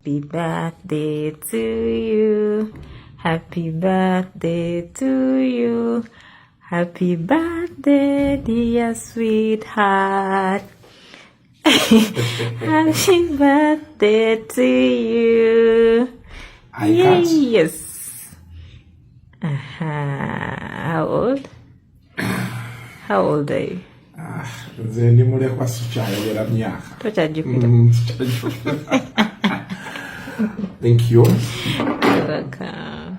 Happy birthday to you. Happy birthday to you. Happy birthday, dear sweetheart. Happy birthday to you. Yes. How old? How old are you? Thank you. You're welcome.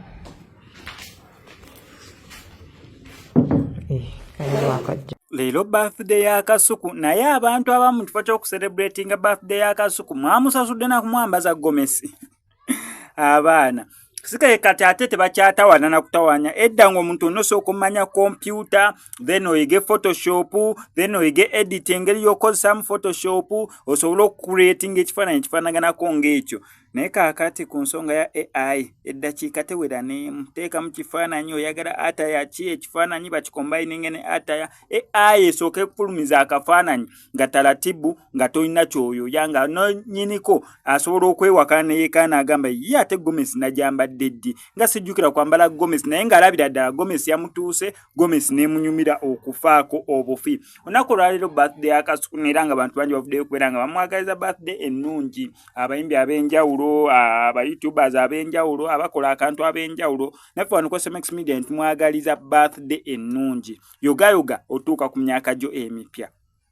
Leero birthday ya Kasuku naye abantu abamu kifo ky'okucelebratinga birthday ya Kasuku mwamusasudde na kumwambaza gomesi abaana sikaye kati ate tebakyatawana na kutawanya edda ng'omuntu onosooka okumanya computer then oyige photoshop then oyige editing engeri y'okozesa photoshop osobola okucreatinga ekifaananyi ng'ekyo naye kaakati ku nsonga ya AI eddakiika tewera n'emu teeka mu kifaananyi oyagala ataya ki ekifaananyi bakikombayininge ne ataya AI esooka ekufulumiza akafaananyi nga talatibu nga tolina kyoyoya nga nonyiniko asobola okwewakana ne yeekaana agamba ye ate gomesi najambadde ddi nga sijjukira kwambala gomesi naye ng'alabira ddala gomesi yamutuuse gomesi n'emunyumira okufaako obufi olunaku olwaleero birthday ya Kasuku era nga abantu bangi bavuddeyo okubeera nga bamwagaliza birthday ennungi abayimbi ab'enjawulo aba YouTubers ab'enjawulo abakola akantu ab'enjawulo naffe wano ku SMX Media ntumwagaliza birthday ennungi yogayoga otuuka ku myaka gyo emipya.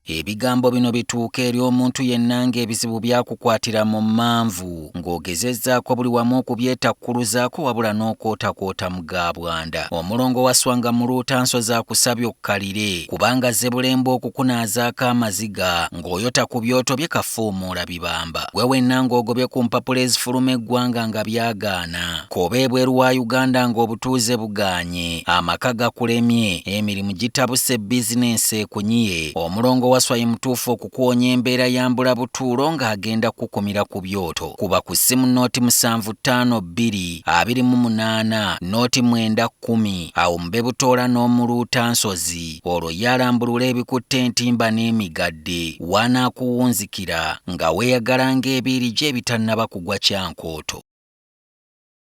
Ebigambo bino bituuka eri omuntu yenna ng'ebizibu byakukwatira mu mmanvu ng'ogezezzaako buli wamu okubyetakkuluzaako wabula n'okootakoota mu gaabwanda. Omulongo wa Swanga mu Luutanso z'akusabye okkalire kubanga zze bulembe okukunaazaako amaziga ng'oyota ku byoto bye kafuumuula bibamba. Gwe wenna ng'ogobye ku mpapula ezifuluma eggwanga nga byagaana. Koba ebweru wa Uganda ng'obutuuze bugaanye. Amaka gakulemye, emirimu gitabuse bizinensi ekunyiye. Omulongo waswaye mutuufu okukuwonya embeera ya mbulabutuulo ng'agenda kukumira ku byoto. Kuba ku ssimu nooti 752228 nooti 910 awo mube butoola n'omuluutansozi olwo yalambulula ebikutte entimba n'emigadde wanaakuwunzikira nga weeyagala ng'ebiiri gye ebitannaba kugwa kyankooto.